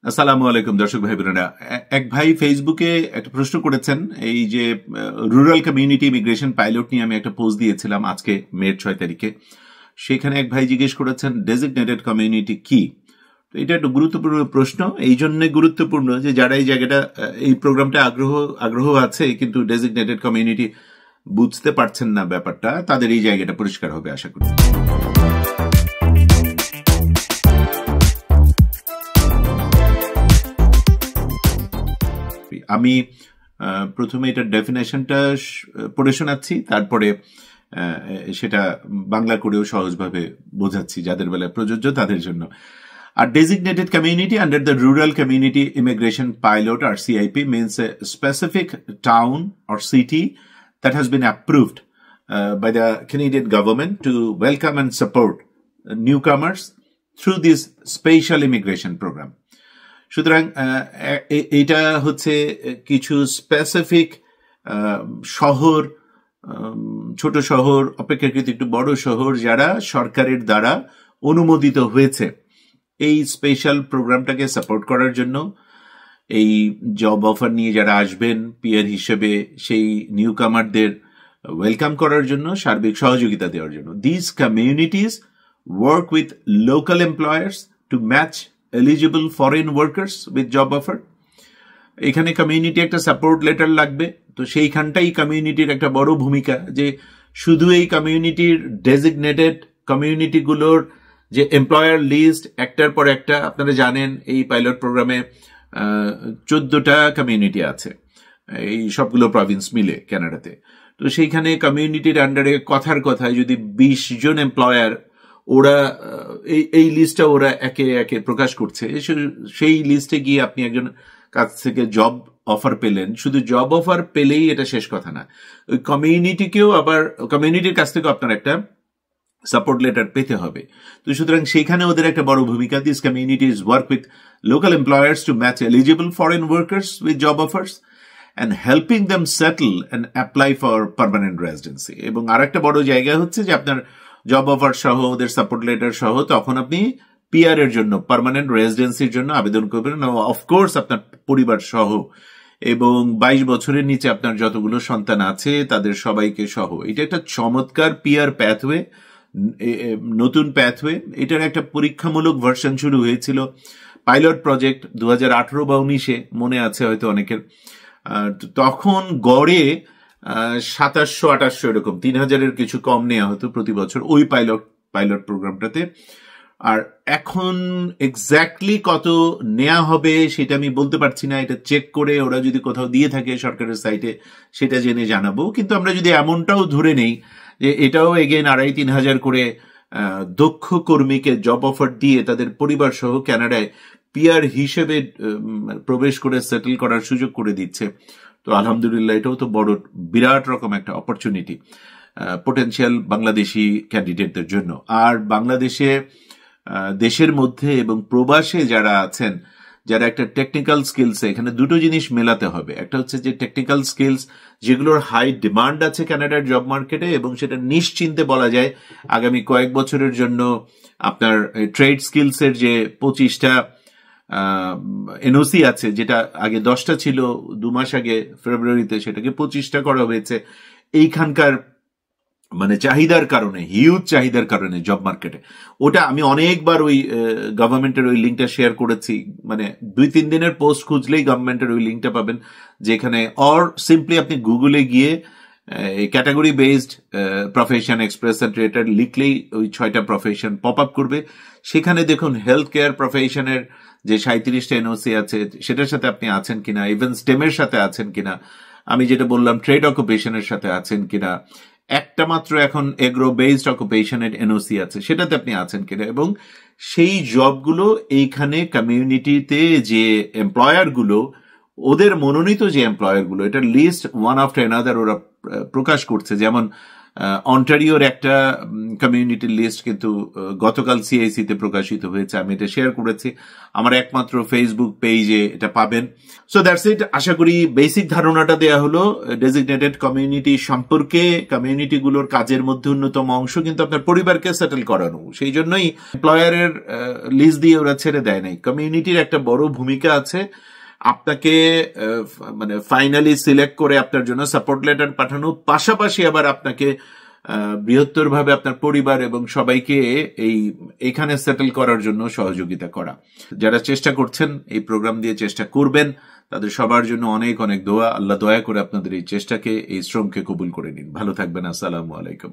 আসসালামু আলাইকুম দর্শক ভাই বোনেরা। এক ভাই ফেসবুকে একটা প্রশ্ন করেছেন, এই যে রুরাল কমিউনিটি ইমিগ্রেশন পাইলট নিয়ে আমি একটা পোস্ট দিয়েছিলাম আজকে মে 6 তারিখে। সেখানে এক ভাই জিজ্ঞেস করেছেন ডেজিগনেটেড কমিউনিটি কি। তো এটা একটা গুরুত্বপূর্ণ প্রশ্ন, এই জন্য গুরুত্বপূর্ণ যে যারা এই জায়গাটা এই প্রোগ্রামটা আগ্রহ আছে কিন্তু ডেজিগনেটেড কমিউনিটি বুঝতে পারছেন না ব্যাপারটা, তাদের এই জায়গাটা পরিষ্কার হবে আশা করি। আমি প্রথমে এটার ডেফিনেশনটা পড়ে শোনাচ্ছি, তারপরে সেটা বাংলা করেও সহজভাবে বোঝাচ্ছি যাদের বেলায় প্রযোজ্য তাদের জন্য। A designated community under the Rural Community Immigration Pilot or CIP means a specific town or city that has been approved by the Canadian government to welcome and support newcomers through this special immigration program. সুতরাং এটা হচ্ছে কিছু specific শহর, ছোট শহর অপেক্ষাকৃত একটু বড় শহর যারা সরকারের দ্বারা অনুমোদিত হয়েছে এই স্পেশাল প্রোগ্রামটাকে সাপোর্ট করার জন্য, এই জব অফার নিয়ে যারা আসবেন পিয়ার হিসেবে সেই নিউ কামারদের ওয়েলকাম করার জন্য, সার্বিক সহযোগিতা দেওয়ার জন্য। This communities work with local employers to match eligible foreign workers with job offer. এখানে কমিউনিটি একটা সাপোর্ট লেটার লাগবে, তো সেইখানটাই কমিউনিটির একটা বড় ভূমিকা, যে শুধু এই কমিউনিটির ডেজিগনেটেড কমিউনিটিগুলোর যে এমপ্লয়ার লিস্ট একটার পর একটা, আপনারা জানেন এই পাইলট প্রোগ্রামে 14টা কমিউনিটি আছে এই সবগুলো প্রভিন্স মিলে কানাডাতে। তো সেইখানে কমিউনিটির আন্ডারে কথার কথায় যদি 20 জন এমপ্লয়ার, ওরা এই লিস্টটা ওরা একে একে প্রকাশ করছে, সেই লিস্টে গিয়ে আপনি একজন কাছ থেকে জব অফার পেলেন, শুধু জব অফার পেলেই এটা শেষ কথা না, ওই কমিউনিটিকেও আবার কমিউনিটির কাছ থেকে আপনার একটা সাপোর্ট লেটার পেতে হবে। তো সুতরাং সেইখানে ওদের একটা বড় ভূমিকা। This communities work with local employers to match eligible foreign workers with job offers and helping them settle and apply for permanent residency. এবং আরেকটা বড় জায়গা হচ্ছে যে আপনার জব অফার সহ ওদের সাপোর্ট লেটার সহ তখন আপনি পিআর এর জন্য, পার্মানেন্ট রেসিডেন্সির জন্য আবেদন করবেন, অফকোর্স আপনার পরিবার সহ, এবং 22 বছরের নিচে আপনার যতগুলো সন্তান আছে তাদের সবাইকে সহ। এটা একটা চমৎকার পিআর প্যাথওয়ে, নতুন প্যাথওয়ে। এটার একটা পরীক্ষামূলক ভার্সন শুরু হয়েছিল, পাইলট প্রজেক্ট 2018 বা 19-এ মনে আছে হয়তো অনেকের। তখন গড়ে 2700-2800 এরকম 3000-এর কিছু কম নেওয়া হতো প্রতি বছর ওই পাইলট প্রোগ্রামটাতে। আর এখন এক্স্যাক্টলি কত নেওয়া হবে সেটা আমি বলতে পারছি না, এটা চেক করে ওরা যদি কোথাও দিয়ে থাকে সরকারের সাইটে সেটা জেনে জানাবো। কিন্তু আমরা যদি এমনটাও ধরে নেই যে এটাও এগেন 2500-3000 করে দক্ষ কর্মীকে জব অফার দিয়ে তাদের পরিবার সহ কানাডায় পিআর হিসেবে প্রবেশ করে সেটেল করার সুযোগ করে দিচ্ছে, তো আলহামদুলিল্লাহ এটাও তো বড় বিরাট রকম একটা অপরচুনিটি পোটেনশিয়াল বাংলাদেশি ক্যান্ডিডেটদের জন্য। আর বাংলাদেশে দেশের মধ্যে এবং প্রবাসে যারা আছেন, যারা একটা টেকনিক্যাল স্কিলস, এখানে দুটো জিনিস মেলাতে হবে। একটা হচ্ছে যে টেকনিক্যাল স্কিলস যেগুলোর হাই ডিমান্ড আছে কানাডার জব মার্কেটে, এবং সেটা নিশ্চিন্তে বলা যায় আগামী কয়েক বছরের জন্য আপনার ট্রেড স্কিলসের যে 25টা এনওসি আছে, যেটা আগে 10টা ছিল, 2 মাস আগে ফেব্রুয়ারিতে সেটাকে 25টা করা হয়েছে। এইখানকার মানে চাহিদার কারণে, হিউজ চাহিদার কারণে জব মার্কেটে, ওটা আমি অনেকবার ওই গভর্নমেন্টের ওই লিঙ্কটা শেয়ার করেছি, মানে 2-3 দিনের পোস্ট খুঁজলেই গভর্নমেন্টের ওই লিঙ্কটা পাবেন, যেখানে অর সিম্পলি আপনি গুগলে গিয়ে ক্যাটাগরি বেসড প্রফেশন এক্সপ্রেস ট্রেটার লিখলেই ওই 6টা প্রফেশন পপ আপ করবে। সেখানে দেখুন হেলথ কেয়ার প্রফেশনের যে 37টা এনওসি আছে সেটার সাথে আপনি আছেন কিনা, ইভেন স্টেমের সাথে আছেন কিনা, আমি যেটা বললাম ট্রেড অকুপেশনের সাথে আছেন কিনা, একটা মাত্র এখন এগ্রো বেসড অকুপেশনের এনওসি আছে সেটাতে আপনি আছেন কিনা, এবং সেই জবগুলো এইখানে কমিউনিটিতে যে এমপ্লয়ার গুলো, ওদের মনোনীত যে এমপ্লয়ার গুলো, এটার লিস্ট ওয়ান আফটার অ্যানাদার ওরা প্রকাশ করছে। যেমন অন্টারিওর একটা কমিউনিটি লিস্ট কিন্তু গতকাল সিআইসি তে প্রকাশিত হয়েছে, আমি এটা শেয়ার করেছি আমার একমাত্র ফেসবুক পেজে, এটা পাবেন। So that's it. আশা করি বেসিক ধারণাটা দেয়া হলো ডেজিগনেটেড কমিউনিটি সম্পর্কে। কমিউনিটিগুলোর কাজের মধ্যে অন্যতম অংশ কিন্তু আপনার পরিবারকে সেটেল করানো, সেই জন্যই এমপ্লয়ারের লিস্ট দিয়ে ওরা ছেড়ে দেয় নাই। কমিউনিটির একটা বড় ভূমিকা আছে আপনাকে মানে ফাইনালি সিলেক্ট করে আপনার জন্য সাপোর্ট লেটার পাঠানো, পাশাপাশি আবার আপনাকে বৃহত্তর ভাবে আপনার পরিবার এবং সবাইকে এইখানে সেটেল করার জন্য সহযোগিতা করা। যারা চেষ্টা করছেন এই প্রোগ্রাম দিয়ে চেষ্টা করবেন, তাদের সবার জন্য অনেক অনেক দোয়া। আল্লাহ দয়া করে আপনাদের এই চেষ্টাকে, এই শ্রমকে কবুল করে নিন। ভালো থাকবেন। আসসালামু আলাইকুম।